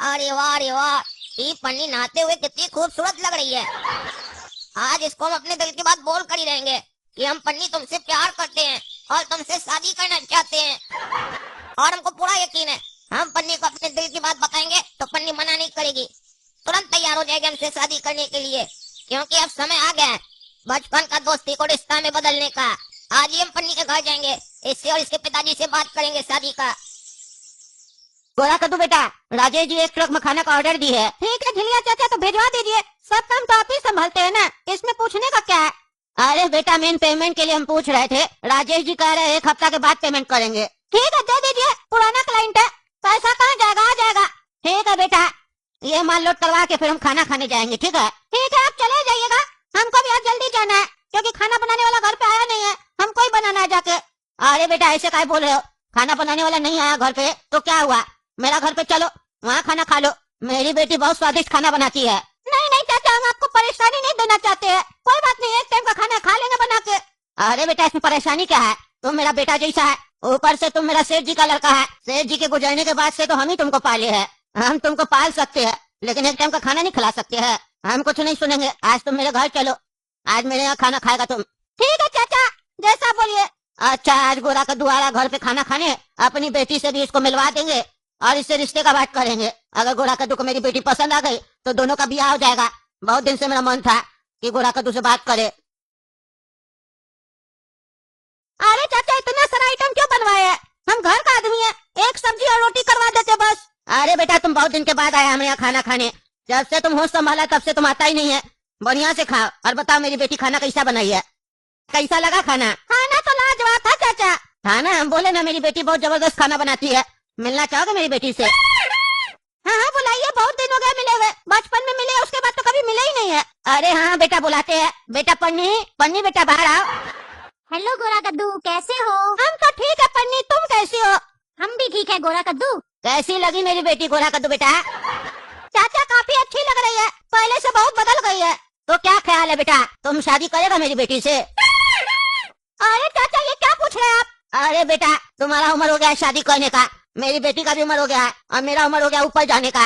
अरे वाह, ये पन्नी नहाते हुए कितनी खूबसूरत लग रही है। आज इसको हम अपने दिल की बात बोल कर ही रहेंगे कि हम पन्नी तुमसे प्यार करते हैं और तुमसे शादी करना चाहते हैं। और हमको पूरा यकीन है, हम पन्नी को अपने दिल की बात बताएंगे तो पन्नी मना नहीं करेगी, तुरंत तैयार हो जाएगी हमसे शादी करने के लिए। क्योंकि अब समय आ गया है बचपन का दोस्ती को रिश्ता में बदलने का। आज ही हम पन्नी के घर जाएंगे, इससे और इसके पिताजी से बात करेंगे शादी का। गोरा कद्दू बेटा, राजेश जी एक ट्रक मखाना का ऑर्डर दी है। ठीक है झिलिया चाचा, तो भिजवा दीजिए, सब काम तो आप ही संभालते हैं ना, इसमें पूछने का क्या है। अरे बेटा, मेन पेमेंट के लिए हम पूछ रहे थे, राजेश जी कह रहे हैं 1 हफ्ता के बाद पेमेंट करेंगे। ठीक है दे दीजिए, पुराना क्लाइंट है, पैसा कहाँ जाएगा, आ जाएगा। ठीक है बेटा, ये माल लोड करवा के फिर हम खाना खाने जाएंगे। ठीक है आप चले जाइएगा, हमको भी आज जल्दी जाना है क्योंकि खाना बनाने वाला घर पे आया नहीं है, हमको ही बनाना है जाके। अरे बेटा ऐसे काय बोल रहे हो, खाना बनाने वाला नहीं आया घर पे तो क्या हुआ, मेरा घर पे चलो, वहाँ खाना खा लो, मेरी बेटी बहुत स्वादिष्ट खाना बनाती है। नहीं चाचा, हम आपको परेशानी नहीं देना चाहते हैं, कोई बात नहीं, एक टाइम का खाना खा लेना बना के। अरे बेटा इसमें परेशानी क्या है, तुम मेरा बेटा जैसा है, ऊपर से तुम मेरा सेठ जी का लड़का है, सेठ जी के गुजरने के बाद से तो हम ही तुमको पाले है। हम तुमको पाल सकते हैं लेकिन एक टाइम का खाना नहीं खिला सकते हैं, हम कुछ नहीं सुनेंगे। आज तुम मेरे घर चलो, आज मेरे यहाँ खाना खाएगा तुम। ठीक है चाचा, जैसा बोलिए। अच्छा, आज गोरा का दुआरा घर पे खाना खाने, अपनी बेटी से भी इसको मिलवा देंगे और इससे रिश्ते का बात करेंगे। अगर गोरा कद्दू को मेरी बेटी पसंद आ गई तो दोनों का ब्याह हो जाएगा। बहुत दिन से मेरा मन था कि गोरा कद्दू से बात करे। अरे चाचा, इतना सारा आइटम क्यों बनवाए हैं, हम घर का आदमी है, एक सब्जी और रोटी करवा देते बस। अरे बेटा, तुम बहुत दिन के बाद आया हमें यहाँ खाना खाने, जब से तुम होश संभाला तब से तुम आता ही नहीं है। बढ़िया से खाओ और बताओ मेरी बेटी खाना कैसा बनाई है, कैसा लगा खाना। खाना तो लाजवाब था चाचा। था ना, हम बोले ना मेरी बेटी बहुत जबरदस्त खाना बनाती है, मिलना चाहोगे मेरी बेटी से। हाँ बुलाइए, बहुत दिन हो गए मिले हुए, बचपन में मिले, उसके बाद तो कभी मिले ही नहीं है। अरे हाँ बेटा बुलाते हैं। बेटा पन्नी बेटा बाहर आओ। हेलो गोरा कद्दू, कैसे हो? हम तो ठीक है पन्नी, तुम कैसी हो? हम भी ठीक है गोरा कद्दू। कैसी लगी मेरी बेटी गोरा कद्दू बेटा? चाचा काफी अच्छी लग रही है, पहले से बहुत बदल गई है। तो क्या ख्याल है बेटा, तुम शादी करेगा मेरी बेटी से? अरे चाचा ये क्या पूछ रहे हैं आप? अरे बेटा, तुम्हारा उम्र हो गया है शादी करने का, मेरी बेटी का भी उम्र हो गया है और मेरा उम्र हो गया ऊपर जाने का,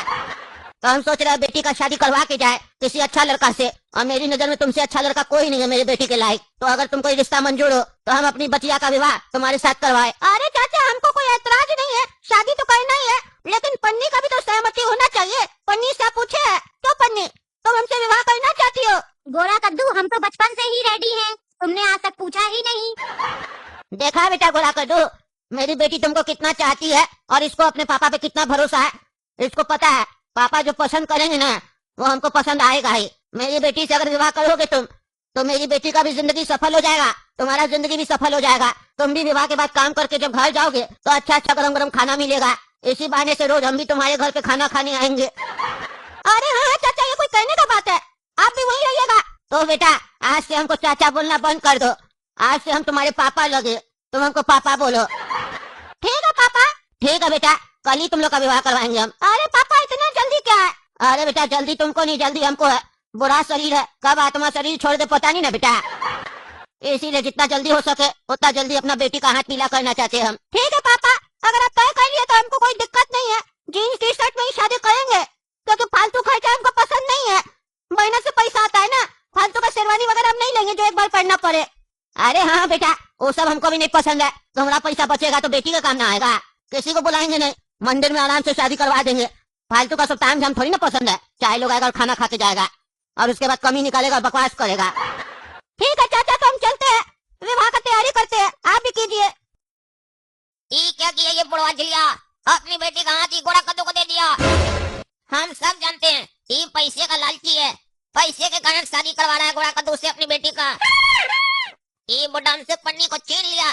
तो हम सोच रहे हैं बेटी का शादी करवा के जाए किसी अच्छा लड़का से, और मेरी नजर में तुमसे अच्छा लड़का कोई नहीं है मेरी बेटी के लायक। तो अगर तुम कोई रिश्ता मंजूर हो तो हम अपनी बचिया का विवाह तुम्हारे साथ करवाए। अरे चाचा, हमको कोई ऐतराज नहीं है, शादी तो करना ही है, लेकिन पन्नी का भी तो सहमति होना चाहिए। पन्नी से पूछे है क्यों, पन्नी तुम हमसे विवाह करना चाहती हो? गोरा कद्दू, हम तो बचपन से ही रेडी हैं, तुमने आज तक पूछा ही नहीं। देखा बेटा गोरा कद्दू, मेरी बेटी तुमको कितना चाहती है और इसको अपने पापा पे कितना भरोसा है। इसको पता है पापा जो पसंद करेंगे ना वो हमको पसंद आएगा ही। मेरी बेटी से अगर विवाह करोगे तुम तो मेरी बेटी का भी जिंदगी सफल हो जाएगा, तुम्हारा जिंदगी भी सफल हो जाएगा। तुम भी विवाह के बाद काम करके जब घर जाओगे तो अच्छा अच्छा गरम गरम खाना मिलेगा, इसी बहाने से रोज हम भी तुम्हारे घर पे खाना खाने आएंगे। अरे हाँ चाचा, ये कोई कहने का बात है, आप भी वही रहिएगा। तो बेटा आज से हमको चाचा बोलना बंद कर दो, आज से हम तुम्हारे पापा लगे, तुम हमको पापा बोलो। ठीक है पापा। ठीक है बेटा, कल ही तुम लोग का विवाह करवाएंगे हम। अरे पापा इतना जल्दी क्या है? अरे बेटा जल्दी तुमको नहीं, जल्दी हमको है, बुरा शरीर है, कब आत्मा शरीर छोड़ दे पता नहीं ना बेटा, इसीलिए जितना जल्दी हो सके उतना जल्दी अपना बेटी का हाथ पीला करना चाहते हैं हम। ठीक है पापा, अगर आप तय कर लिए तो हमको कोई दिक्कत नहीं है, जीन्स टी शर्ट में ही शादी करेंगे, क्योंकि फालतू खर्चा हमको पसंद नहीं है। महीने से पैसा आता है ना, फालतू का शेरवानी वगैरह हम नहीं लेंगे जो एक बार पहनना पड़े। अरे हाँ बेटा, वो सब हमको भी नहीं पसंद है, तुम्हारा पैसा बचेगा तो बेटी का काम ना आएगा, किसी को बुलाएंगे नहीं, मंदिर में आराम से शादी करवा देंगे। फालतू का सब ताम झाम थोड़ी ना पसंद है, चाय लोग आएगा और खाना खा के जाएगा और उसके बाद कमी निकालेगा और बकवास करेगा। ठीक है चाचा, तो हम चलते हैं, विवाह का तैयारी करते हैं, आप भी कीजिए। क्या किया ये बुढ़वा झिलिया, अपनी बेटी का हाथ ही गोरा कद्दू को दे दिया। हम सब जानते हैं ये पैसे का लालची है, पैसे के कारण शादी करवा रहा है गोरा कद्दू से अपनी बेटी का। ये बुढ़ा हमसे पन्नी को छीन लिया,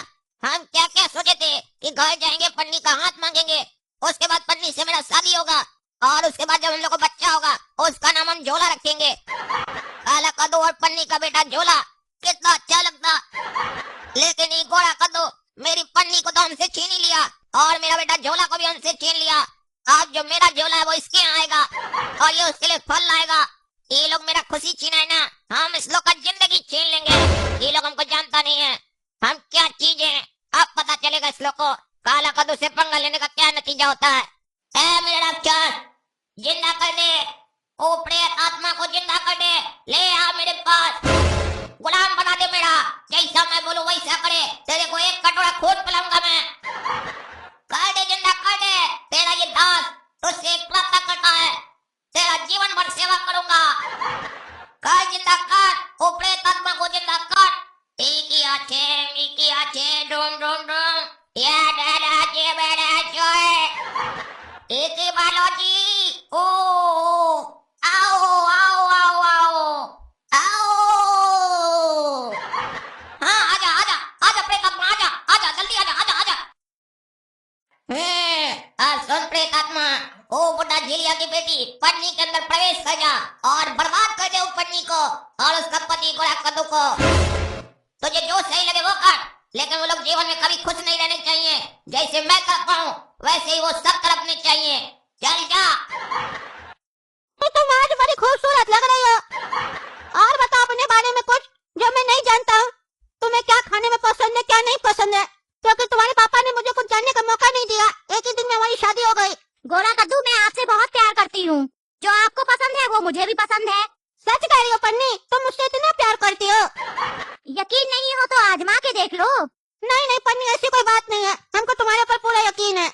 हम क्या क्या सोचे थे कि घर जाएंगे पन्नी का हाथ मांगेंगे, उसके बाद पन्नी से मेरा शादी होगा और उसके बाद जब हम लोग को बच्चा होगा उसका नाम हम झोला रखेंगे। काला कद्दू और पन्नी का बेटा झोला कितना अच्छा लगता, लेकिन ये गोरा कद्दू मेरी पन्नी को तो हमसे छीन ही लिया और मेरा बेटा झोला को भी हमसे छीन लिया। अब जो मेरा झोला है वो इसके यहाँ आएगा और ये उसके लिए फल लाएगा। ये लोग मेरा खुशी छीना है ना, हम इस लोग का जिंदगी छीन लेंगे। ये लोग हमको जानता नहीं है हम क्या चीज है, अब पता चलेगा इस लोग को काला कद्दू से पंगा लेने का क्या नतीजा होता है। मेरे डॉक्टर, जिंदा कर दे, ओ प्रेत आत्मा को जिंदा कर दे, ले आ मेरे पास, गुलाम बना दे मेरा, जैसा मैं बोलूं वैसा करे, तेरे को एक कटोरा खून पिलाऊंगा मैं। कर दे, जिंदा कर दे, तेरा ये दास तुझसे एक प्रार्थना करता है, तेरा जीवन भर सेवा करूंगा। कर, जिंदा कर, ओ प्रेत आत्मा को जिंदा कर। मीकी आछे, डूम डूम डूम, या दादा जे बेड़ा जोए, एके बालोजी, ओ, आओ आओ आओ आओ, आओ। हाँ, आजा आजा आजा प्रेत आत्मा, आजा आजा जल्दी आजा आजा आजा। सुन प्रेत आत्मा, ओ बुढ़ा झिलिया की बेटी पन्नी के अंदर प्रवेश कर जा और बर्बाद कर दे उस पन्नी को और उसका पति गोरा कद्दू को। तुझे जो सही लगे वो कर, लेकिन वो लोग जीवन में कभी खुश नहीं रहने चाहिए। जैसे मैं करता हूँ वैसे ही वो सब तड़पने चाहिए। चल जा। तुम आज बड़ी खूबसूरत लग रही हो। और बताओ अपने बारे में कुछ जो मैं नहीं जानता हूँ। तुम्हें क्या खाने में पसंद है, क्या नहीं पसंद है? क्योंकि तुम्हारे पापा ने मुझे कुछ जानने का मौका नहीं दिया। एक ही दिन में हमारी शादी हो गई। गोरा कद्दू, मैं आपसे बहुत प्यार करती हूँ। जो आपको पसंद है वो मुझे भी पसंद है। सच कह रही हो पन्नी, तुम मुझसे इतना प्यार करती हो। यकीन नहीं हो तो आजमा के देख लो। नहीं नहीं पन्नी, ऐसी कोई बात नहीं है, हमको तुम्हारे ऊपर पूरा यकीन है।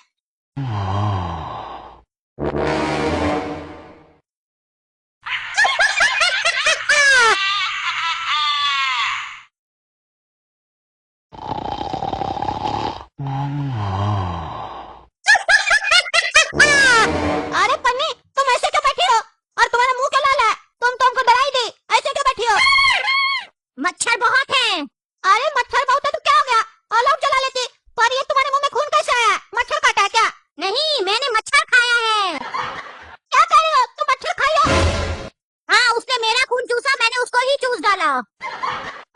अरे पन्नी, तुम ऐसे क्यों बैठी हो? और तुम्हारा मुंह क्यों लाल है? तुम तो हमको डराई दी, ऐसे क्यों बैठी हो? मच्छर बहुत हैं। अरे मच्छर बहुत है तो क्या हो गया? अलाव जला लेती। पर ये तुम्हारे मुंह में खून कैसे आया? मच्छर काटा है क्या? नहीं, मैंने मच्छर खाया है। क्या कह रही हो? तुम मच्छर खाई हो? हाँ, उसने मेरा खून चूसा, मैंने उसको ही चूस डाला।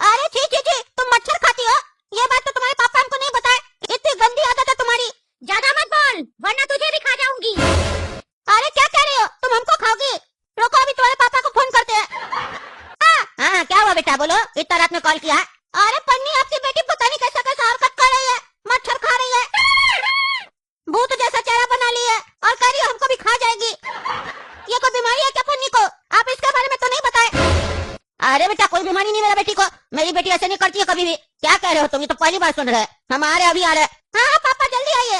अरे छी छी छी, तुम मच्छर खाती हो? ये बात तो तुम्हारे पापा हमको नहीं बताए। इतनी गंदी आदत है तुम्हारी। ज्यादा मत बोल, वरना तुझे भी खा जाऊंगी। अरे क्या कह रही हो? तुम हमको खाओगी? रुको, अभी तुम्हारे पापा को फोन करते हैं। हाँ, क्या हुआ बेटा, बोलो। इतना रात में कॉल किया है? अरे पन्नी, आपकी बेटी पता नहीं कैसा कैसा हरकत कर रही है, मच्छर खा रही है, भूत जैसा चेहरा बना ली है और कह रही है हमको भी खा जाएगी। ये कोई बीमारी है क्या पन्नी को? आप इसके बारे में तो नहीं बताए। अरे बेटा, कोई बीमारी नहीं मेरा बेटी को। मेरी बेटी ऐसे नहीं करती है कभी भी। क्या कह रहे हो तुम? ये तो पहली बार सुन रहे हैं। हम आ रहे, अभी आ रहे। हाँ पापा जल्दी आइए।